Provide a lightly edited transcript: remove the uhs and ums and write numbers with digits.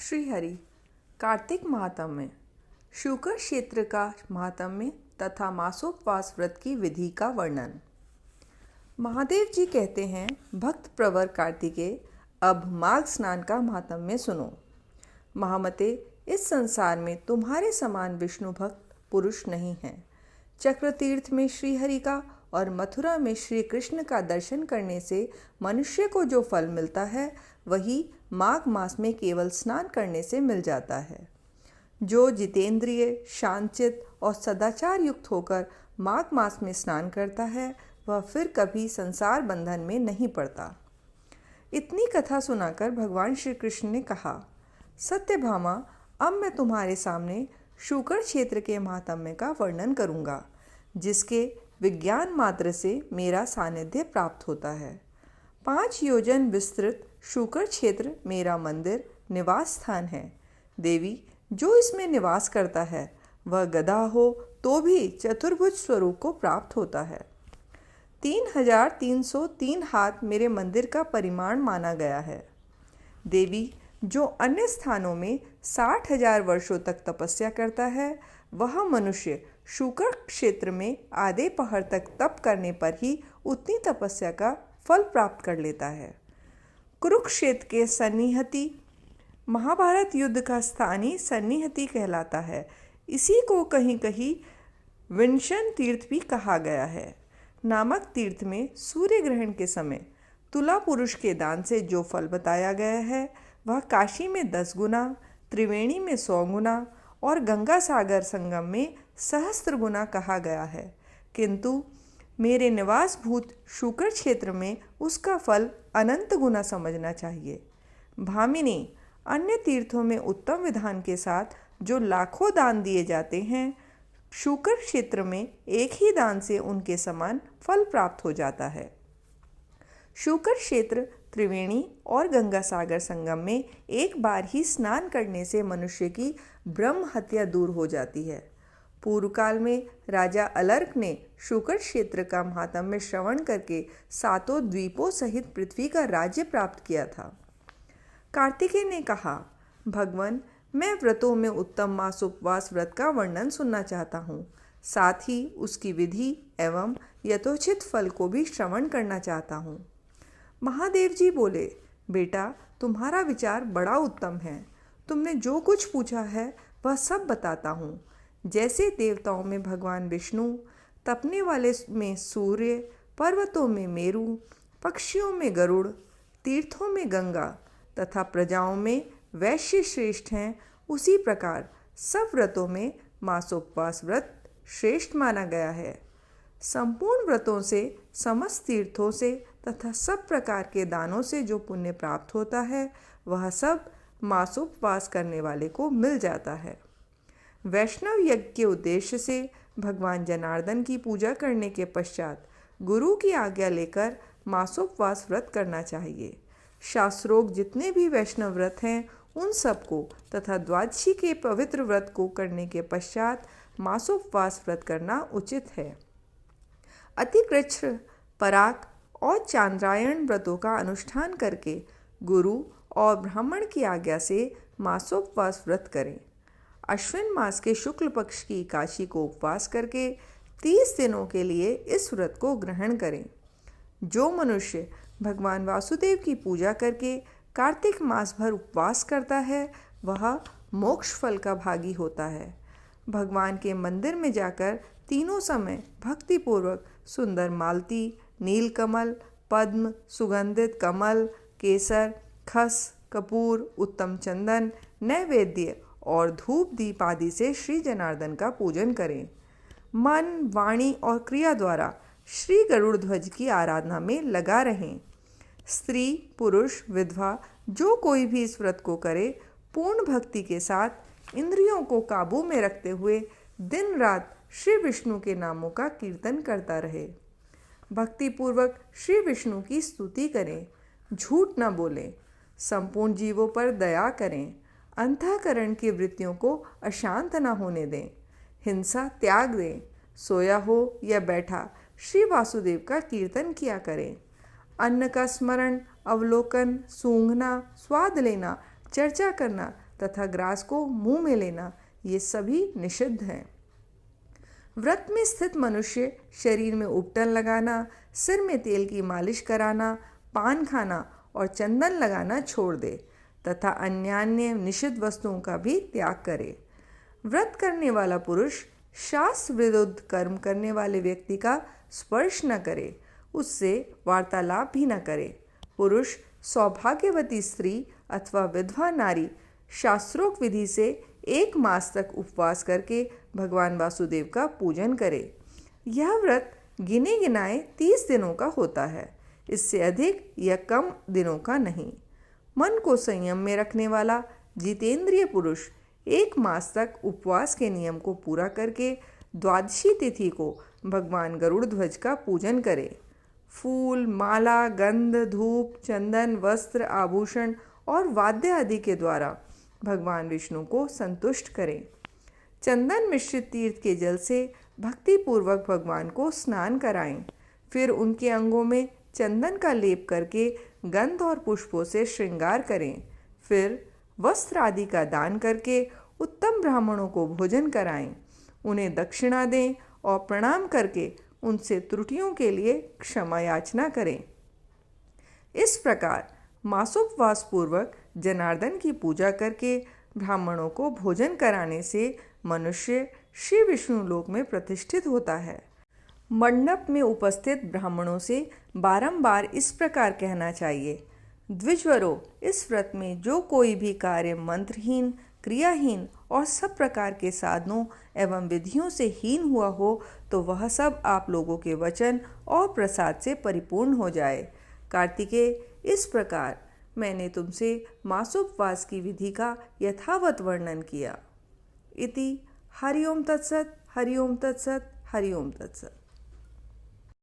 श्रीहरि कार्तिक महात्म्य, शुक्र क्षेत्र का महात्म्य तथा मासोपवास व्रत की विधि का वर्णन। महादेव जी कहते हैं, भक्त प्रवर कार्तिकेय, अब माघ स्नान का महात्म्य सुनो। महामते, इस संसार में तुम्हारे समान विष्णु भक्त पुरुष नहीं है। चक्रतीर्थ में श्रीहरि का और मथुरा में श्री कृष्ण का दर्शन करने से मनुष्य को जो फल मिलता है, वही माघ मास में केवल स्नान करने से मिल जाता है। जो जितेंद्रिय, शांतचित और सदाचार युक्त होकर माघ मास में स्नान करता है, वह फिर कभी संसार बंधन में नहीं पड़ता। इतनी कथा सुनाकर भगवान श्री कृष्ण ने कहा, सत्यभामा, अब मैं तुम्हारे सामने शुक्र क्षेत्र के महात्म्य का वर्णन करूंगा, जिसके विज्ञान मात्र से मेरा सानिध्य प्राप्त होता है। 5 योजन विस्तृत शुक्र क्षेत्र मेरा मंदिर निवास स्थान है। देवी, जो इसमें निवास करता है, वह गधा हो तो भी चतुर्भुज स्वरूप को प्राप्त होता है। 3303 हाथ मेरे मंदिर का परिमाण माना गया है। देवी, जो अन्य स्थानों में 60,000 वर्षों तक तपस्या करता है, वह मनुष्य शुक्र क्षेत्र में आधे पहर तक तप करने पर ही उतनी तपस्या का फल प्राप्त कर लेता है। कुरुक्षेत्र के सन्निहति महाभारत युद्ध का स्थानीय सन्निहति कहलाता है। इसी को कहीं कहीं विंशन तीर्थ भी कहा गया है। नामक तीर्थ में सूर्य ग्रहण के समय तुला पुरुष के दान से जो फल बताया गया है, वह काशी में 10 गुना, त्रिवेणी में 100 गुना और गंगा सागर संगम में सहस्त्र गुना कहा गया है। किंतु मेरे निवास भूत शुक्र क्षेत्र में उसका फल अनंत गुना समझना चाहिए। भामिनी, अन्य तीर्थों में उत्तम विधान के साथ जो लाखों दान दिए जाते हैं, शुक्र क्षेत्र में एक ही दान से उनके समान फल प्राप्त हो जाता है। शुक्र क्षेत्र, त्रिवेणी और गंगा सागर संगम में एक बार ही स्नान करने से मनुष्य की ब्रह्म हत्या दूर हो जाती है। पूर्व काल में राजा अलर्क ने शुक्र क्षेत्र का महात्म्य श्रवण करके 7 द्वीपों सहित पृथ्वी का राज्य प्राप्त किया था। कार्तिकेय ने कहा, भगवान, मैं व्रतों में उत्तम मासोपवास व्रत का वर्णन सुनना चाहता हूँ। साथ ही उसकी विधि एवं यथोचित फल को भी श्रवण करना चाहता हूँ। महादेव जी बोले, बेटा, तुम्हारा विचार बड़ा उत्तम है। तुमने जो कुछ पूछा है वह सब बताता हूँ। जैसे देवताओं में भगवान विष्णु, तपने वाले में सूर्य, पर्वतों में मेरु, पक्षियों में गरुड़, तीर्थों में गंगा तथा प्रजाओं में वैश्य श्रेष्ठ हैं, उसी प्रकार सब व्रतों में मासोपवास व्रत श्रेष्ठ माना गया है। संपूर्ण व्रतों से, समस्त तीर्थों से तथा सब प्रकार के दानों से जो पुण्य प्राप्त होता है, वह सब मासोपवास करने वाले को मिल जाता है। वैष्णव यज्ञ के उद्देश्य से भगवान जनार्दन की पूजा करने के पश्चात गुरु की आज्ञा लेकर मासोपवास व्रत करना चाहिए। शास्त्रोक्त जितने भी वैष्णव व्रत हैं, उन सबको तथा द्वादशी के पवित्र व्रत को करने के पश्चात मासोपवास व्रत करना उचित है। अतिकृच्छ, पराग और चांद्रायण व्रतों का अनुष्ठान करके गुरु और ब्राह्मण की आज्ञा से मासोपवास व्रत करें। अश्विन मास के शुक्ल पक्ष की एकादशी को उपवास करके 30 दिनों के लिए इस व्रत को ग्रहण करें। जो मनुष्य भगवान वासुदेव की पूजा करके कार्तिक मास भर उपवास करता है, वह मोक्ष फल का भागी होता है। भगवान के मंदिर में जाकर तीनों समय भक्तिपूर्वक सुंदर मालती, नीलकमल, पद्म, सुगंधित कमल, केसर, खस, कपूर, उत्तम चंदन, नैवेद्य और धूप दीप आदि से श्री जनार्दन का पूजन करें। मन, वाणी और क्रिया द्वारा श्री गरुड़ ध्वज की आराधना में लगा रहें। स्त्री, पुरुष, विधवा, जो कोई भी इस व्रत को करे, पूर्ण भक्ति के साथ इंद्रियों को काबू में रखते हुए दिन रात श्री विष्णु के नामों का कीर्तन करता रहे। भक्तिपूर्वक श्री विष्णु की स्तुति करें, झूठ न बोलें, संपूर्ण जीवों पर दया करें, अंतःकरण की वृत्तियों को अशांत न होने दें, हिंसा त्याग दें, सोया हो या बैठा श्री वासुदेव का कीर्तन किया करें। अन्न का स्मरण, अवलोकन, सूंघना, स्वाद लेना, चर्चा करना तथा ग्रास को मुंह में लेना, ये सभी निषिद्ध हैं। व्रत में स्थित मनुष्य शरीर में उपटन लगाना, सिर में तेल की मालिश कराना, पान खाना और चंदन लगाना छोड़ दे तथा अन्यान्य निषिद्ध वस्तुओं का भी त्याग करे। व्रत करने वाला पुरुष शास्त्र विरुद्ध कर्म करने वाले व्यक्ति का स्पर्श न करे, उससे वार्तालाप भी न करे। पुरुष सौभाग्यवती स्त्री अथवा विधवा नारी शास्त्रोक्त विधि से 1 मास तक उपवास करके भगवान वासुदेव का पूजन करे। यह व्रत गिने गिनाए 30 दिनों का होता है, इससे अधिक या कम दिनों का नहीं। मन को संयम में रखने वाला जितेंद्रिय पुरुष 1 मास तक उपवास के नियम को पूरा करके द्वादशी तिथि को भगवान गरुड़ ध्वज का पूजन करे। फूल, माला, गंध, धूप, चंदन, वस्त्र, आभूषण और वाद्य आदि के द्वारा भगवान विष्णु को संतुष्ट करें। चंदन मिश्रित तीर्थ के जल से भक्तिपूर्वक भगवान को स्नान कराएं। फिर उनके अंगों में चंदन का लेप करके गंध और पुष्पों से श्रृंगार करें। फिर वस्त्र आदि का दान करके उत्तम ब्राह्मणों को भोजन कराएं। उन्हें दक्षिणा दें और प्रणाम करके उनसे त्रुटियों के लिए क्षमा याचना करें। इस प्रकार मासोपवास पूर्वक जनार्दन की पूजा करके ब्राह्मणों को भोजन कराने से मनुष्य श्री विष्णु लोक में प्रतिष्ठित होता है। मंडप में उपस्थित ब्राह्मणों से बारंबार इस प्रकार कहना चाहिए, द्विजवरों, इस व्रत में जो कोई भी कार्य मंत्रहीन, क्रियाहीन और सब प्रकार के साधनों एवं विधियों से हीन हुआ हो तो वह सब आप लोगों के वचन और प्रसाद से परिपूर्ण हो जाए। कार्तिकेय, इस प्रकार मैंने तुमसे मासोपवास की विधि का यथावत वर्णन किया। इति हरि ओम तत्सत, हरि ओम तत्सत, हरि ओम तत्सत।